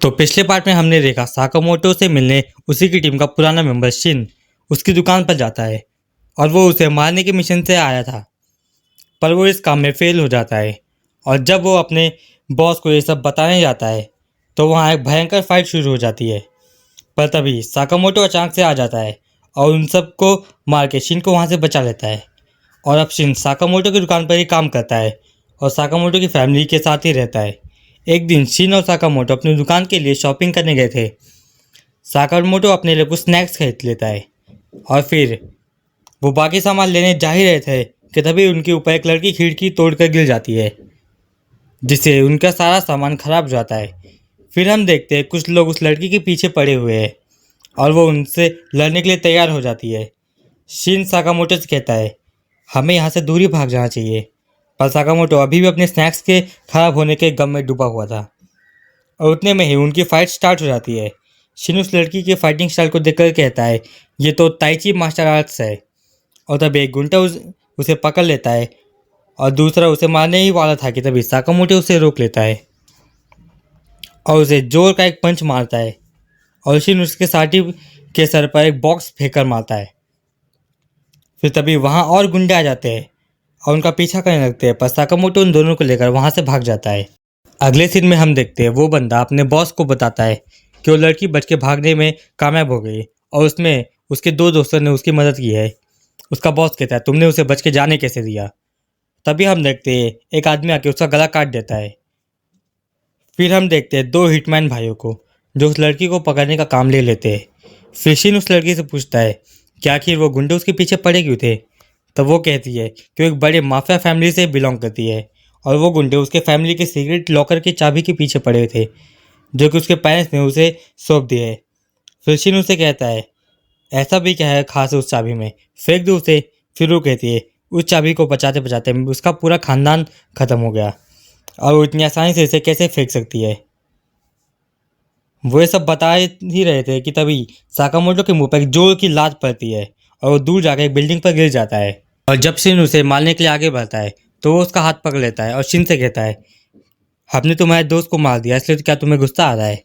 तो पिछले पार्ट में हमने देखा साकामोटो से मिलने उसी की टीम का पुराना मेंबर शिन उसकी दुकान पर जाता है और वो उसे मारने के मिशन से आया था, पर वो इस काम में फेल हो जाता है। और जब वो अपने बॉस को ये सब बताने जाता है तो वहाँ एक भयंकर फाइट शुरू हो जाती है। पर तभी साकामोटो अचानक से आ जाता है और उन सबको मार के शिन को वहाँ से बचा लेता है। और अब शिन साकामोटो की दुकान पर ही काम करता है और साकामोटो की फैमिली के साथ ही रहता है। एक दिन शिन और साकामोटो अपनी दुकान के लिए शॉपिंग करने गए थे। साकामोटो अपने लिए कुछ स्नैक्स खरीद लेता है और फिर वो बाकी सामान लेने जा ही रहे थे कि तभी उनके ऊपर एक लड़की खिड़की तोड़कर गिर जाती है, जिससे उनका सारा सामान खराब हो जाता है। फिर हम देखते हैं कुछ लोग उस लड़की के पीछे पड़े हुए हैं और वो उनसे लड़ने के लिए तैयार हो जाती है। शिन साकामोटो से कहता है हमें यहाँ से दूरी भाग जाना चाहिए, पर साकामोटो अभी भी अपने स्नैक्स के खराब होने के गम में डूबा हुआ था। और उतने में ही उनकी फाइट स्टार्ट हो जाती है। शिन उस लड़की के फाइटिंग स्टाइल को देखकर कहता है ये तो ताइची मार्शल आर्ट्स है। और तब एक गुंडा उसे पकड़ लेता है और दूसरा उसे मारने ही वाला था कि तभी साकामोटो उसे रोक लेता है और उसे जोर का एक पंच मारता है और शिन उसके साथी के सर पर एक बॉक्स फेंककर मारता है। फिर तभी वहाँ और गुंडे आ जाते हैं और उनका पीछा करने लगते हैं, पर साकामोटो उन दोनों को लेकर वहाँ से भाग जाता है। अगले सीन में हम देखते हैं वो बंदा अपने बॉस को बताता है कि वो लड़की बच के भागने में कामयाब हो गई और उसमें उसके दो दोस्तों ने उसकी मदद की है। उसका बॉस कहता है तुमने उसे बच के जाने कैसे दिया। तभी हम देखते हैं एक आदमी आके उसका गला काट देता है। फिर हम देखते हैं दो हिटमैन भाइयों को जो उस लड़की को पकड़ने का काम ले लेते हैं। फिर शिन उस लड़की से पूछता है कि आखिर वो गुंडे उसके पीछे पड़े क्यों थे। तब वो कहती है कि वो एक बड़े माफिया फैमिली से बिलोंग करती है और वो गुंडे उसके फैमिली के सीक्रेट लॉकर की चाबी के पीछे पड़े थे जो कि उसके पेरेंट्स ने उसे सौंप दिए है। फिर शिन उसे कहता है ऐसा भी क्या है खास उस चाबी में, फेंक दो उसे। फिर वो कहती है उस चाबी को बचाते बचाते उसका पूरा खानदान खत्म हो गया और वो इतनी आसानी से इसे कैसे फेंक सकती है। वो ये सब बता ही रहे थे कि तभी साकामोटो के मुंह पर एक जोर की लात पड़ती है और वो दूर जाकर एक बिल्डिंग पर गिर जाता है। और जब शिन उसे मारने के लिए आगे बढ़ता है तो वो उसका हाथ पकड़ लेता है और शिन से कहता है हमने तुम्हारे दोस्त को मार दिया, इसलिए क्या तुम्हें गुस्सा आ रहा है।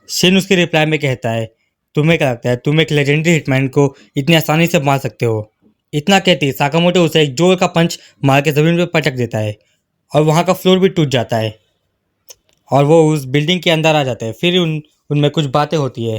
शिन उसके रिप्लाई में कहता है तुम्हें क्या लगता है तुम एक लेजेंडरी हिटमैन को इतनी आसानी से मार सकते हो। इतना कहते साकामोटो उसे एक जोर का पंच मार के जमीन पर पटक देता है और वहाँ का फ्लोर भी टूट जाता है और वो उस बिल्डिंग के अंदर आ जाते हैं। फिर उनमें कुछ बातें होती है।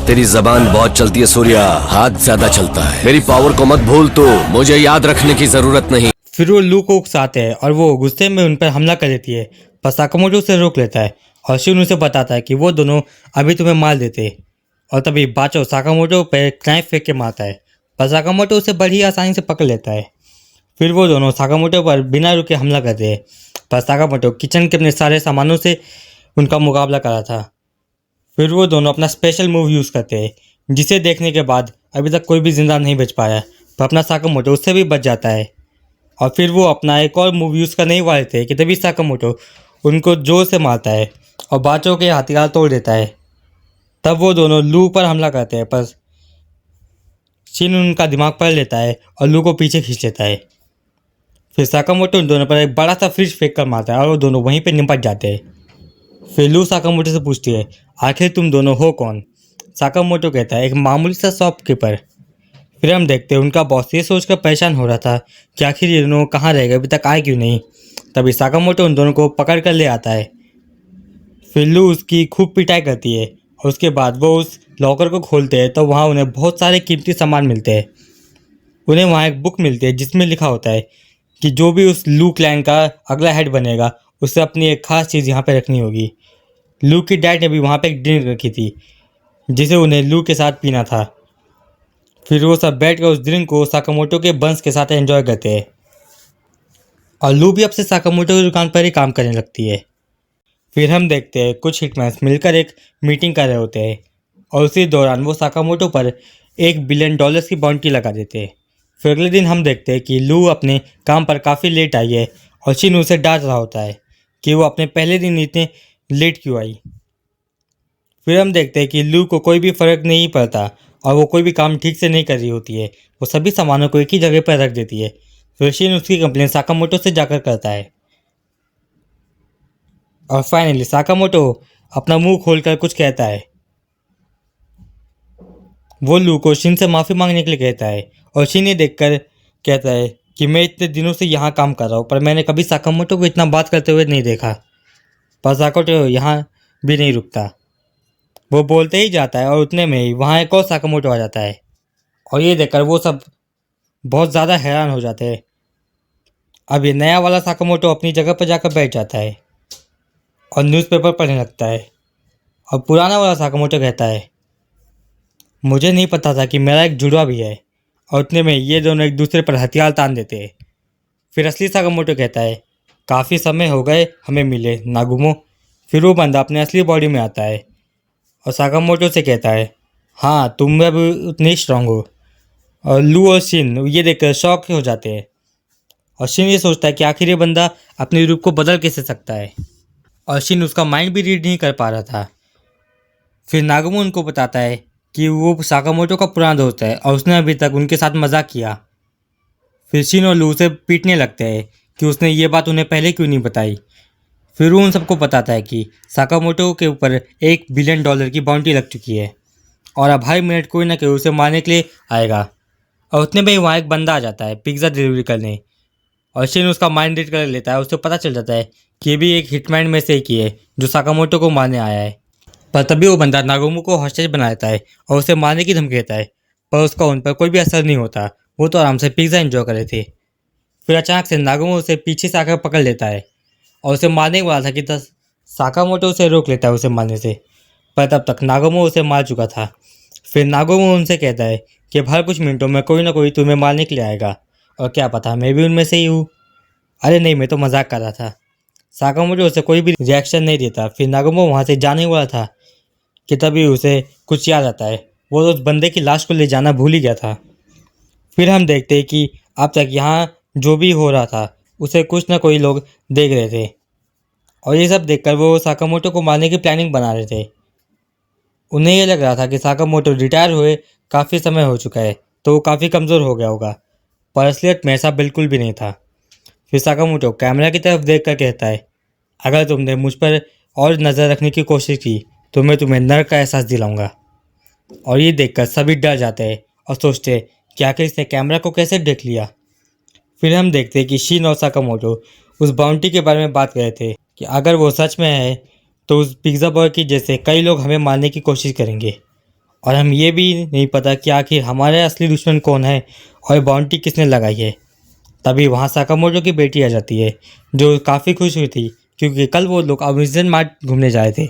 तेरी जबान बहुत चलती है सूर्या, हाथ ज्यादा चलता है। मेरी पावर को मत भूल, तो मुझे याद रखने की जरूरत नहीं। फिर वो लू को उकसाते हैं और वो गुस्से में उन पर हमला कर देती है, पर साकामोटो उसे रोक लेता है और शिन उसे बताता है कि वो दोनों अभी तुम्हें मार देते। और तभी बाचो साकामोटो पर नाइफ फेंक के मारता है, पर साकामोटो उसे बड़ी आसानी से पकड़ लेता है। फिर वो दोनों साकामोटो पर बिना रुके हमला करते हैं, पर साकामोटो किचन के अपने सारे सामानों से उनका मुकाबला करा था। फिर वो दोनों अपना स्पेशल मूव यूज़ करते हैं जिसे देखने के बाद अभी तक कोई भी जिंदा नहीं बच पाया, पर अपना साकामोटो उससे भी बच जाता है। और फिर वो अपना एक और मूव यूज़ करने ही वाले थे कि तभी साकामोटो उनको जोर से मारता है और बाचो के हथियार तोड़ देता है। तब वो दोनों लू पर हमला करते हैं, पर शिन उनका दिमाग पढ़ लेता है और लू को पीछे खींच लेता है। फिर साकामोटो उन दोनों पर एक बड़ा सा फ्रिज फेंक कर मारता है और वो दोनों वहीं पर निपट जाते हैं। फिर लू साकामोटो से पूछती है आखिर तुम दोनों हो कौन। साकामोटो कहता है एक मामूली सा शॉपकीपर। फिर हम देखते हैं उनका बॉस ये सोचकर परेशान हो रहा था कि आखिर ये दोनों कहाँ रह गए, अभी तक आए क्यों नहीं। तभी साकामोटो उन दोनों को पकड़ कर ले आता है। फिर लू उसकी खूब पिटाई करती है और उसके बाद वो उस लॉकर को खोलते हैं तो वहाँ उन्हें बहुत सारे कीमती सामान मिलते हैं। उन्हें वहाँ एक बुक मिलती है जिसमें लिखा होता है कि जो भी उस लू क्लैन का अगला हेड बनेगा उसे अपनी एक खास चीज़ यहाँ पर रखनी होगी। लू की डैड ने भी वहाँ पे एक ड्रिंक रखी थी जिसे उन्हें लू के साथ पीना था। फिर वो सब बैठ कर उस ड्रिंक को साकामोटो के बंस के साथ एंजॉय करते हैं और लू भी अब से साकामोटो की दुकान पर ही काम करने लगती है। फिर हम देखते हैं कुछ हिटमैन्स मिलकर एक मीटिंग कर रहे होते हैं और उसी दौरान वो साकामोटो पर $1 बिलियन की बाउंटी लगा देते हैं। फिर अगले दिन हम देखते हैं कि लू अपने काम पर काफ़ी लेट आई है और शिन उसे डांट रहा होता है कि वो अपने पहले दिन इतने लेट क्यों आई। फिर हम देखते हैं कि लू को कोई भी फ़र्क नहीं पड़ता और वो कोई भी काम ठीक से नहीं कर रही होती है। वो सभी सामानों को एक ही जगह पर रख देती है। फिर शिन उसकी कंप्लेन साकामोटो से जाकर करता है और फाइनली साकामोटो अपना मुंह खोलकर कुछ कहता है। वो लू को शिन से माफ़ी मांगने के लिए कहता है और शिन ये देखकर कहता है कि मैं इतने दिनों से यहाँ काम कर रहा हूँ पर मैंने कभी साकामोटो को इतना बात करते हुए नहीं देखा। पर साकामोटो यहाँ भी नहीं रुकता, वो बोलते ही जाता है और उतने में ही वहाँ एक और साकामोटो आ जाता है और ये देखकर वो सब बहुत ज़्यादा हैरान हो जाते हैं। अब ये नया वाला साकामोटो अपनी जगह पर जाकर बैठ जाता है और न्यूज़पेपर पढ़ने लगता है और पुराना वाला साकामोटो कहता है मुझे नहीं पता था कि मेरा एक जुड़वा भी है। और उतने में ये दोनों एक दूसरे पर हथियार तान देते हैं। फिर असली साकामोटो कहता है काफ़ी समय हो गए हमें मिले नागुमो। फिर वो बंदा अपने असली बॉडी में आता है और साकामोटो से कहता है हाँ तुम अब उतने स्ट्रांग हो। और लू और शिन ये देखकर शॉक हो जाते हैं और शिन ये सोचता है कि आखिर ये बंदा अपने रूप को बदल कैसे सकता है और शिन उसका माइंड भी रीड नहीं कर पा रहा था। फिर नागुमो उनको बताता है कि वो साकामोटो का पुराना दोस्त है और उसने अभी तक उनके साथ मजाक किया। फिर शिन और लू उसे पीटने लगते हैं कि उसने ये बात उन्हें पहले क्यों नहीं बताई। फिर वो उन सबको बताता है कि साकामोटो के ऊपर $1 बिलियन की बाउंटी लग चुकी है और अब हर मिनट कोई ना कोई उसे मारने के लिए आएगा। और उतने में ही वहाँ एक बंदा आ जाता है पिज़्ज़ा डिलीवरी करने और शिन उसका माइंड रीड कर लेता है। उसे पता चल जाता है कि ये भी एक हिटमैन में से एक ही है जो साकामोटो को मारने आया है। पर तभी वो बंदा नागुमो को हॉस्टेज बना लेता है और उसे मारने की धमकी देता है पर उसका उन पर कोई भी असर नहीं होता। वो तो आराम से पिज़्ज़ा एंजॉय कर रहे थे। फिर अचानक से नागुमो उसे पीछे से आकर पकड़ लेता है और उसे मारने वाला था कि साकामोटो उसे रोक लेता है उसे मारने से। पर तब तक नागुमो उसे मार चुका था। फिर नागुमो उनसे कहता है कि अब हर कुछ मिनटों में कोई ना कोई तुम्हें मारने के लिए आएगा और क्या पता मैं भी उनमें से ही हूँ। अरे नहीं मैं तो मजाक कर रहा था। साकामोटो उसे कोई भी रिएक्शन नहीं देता। फिर नागुमो वहाँ से जाने वाला था कि तभी उसे कुछ याद आता है। वो उस बंदे की लाश को ले जाना भूल ही गया था। फिर हम देखते हैं कि अब तक यहाँ जो भी हो रहा था उसे कुछ ना कोई लोग देख रहे थे और ये सब देखकर वो साकामोटो को मारने की प्लानिंग बना रहे थे। उन्हें ये लग रहा था कि साकामोटो रिटायर हुए काफ़ी समय हो चुका है तो वो काफ़ी कमज़ोर हो गया होगा, पर असलियत में ऐसा बिल्कुल भी नहीं था। फिर साकामोटो कैमरा की तरफ देख कर कहता है अगर तुमने मुझ पर और नज़र रखने की कोशिश की तो मैं तुम्हें नर्क का एहसास दिलाऊंगा। और ये देखकर सभी डर जाते हैं और सोचते हैं कि आखिर इसने कैमरा को कैसे देख लिया। फिर हम देखते हैं कि शिन और साकामोटो उस बाउंटी के बारे में बात कर रहे थे कि अगर वो सच में है तो उस पिज़्ज़ा बॉय की जैसे कई लोग हमें मारने की कोशिश करेंगे और हम ये भी नहीं पता कि आखिर हमारे असली दुश्मन कौन है और बाउंटी किसने लगाई है। तभी वहाँ साकामोटो की बेटी आ जाती है जो काफ़ी खुश हुई थी क्योंकि कल वो लोग अम्यूज़मेंट पार्क घूमने जा रहे थे।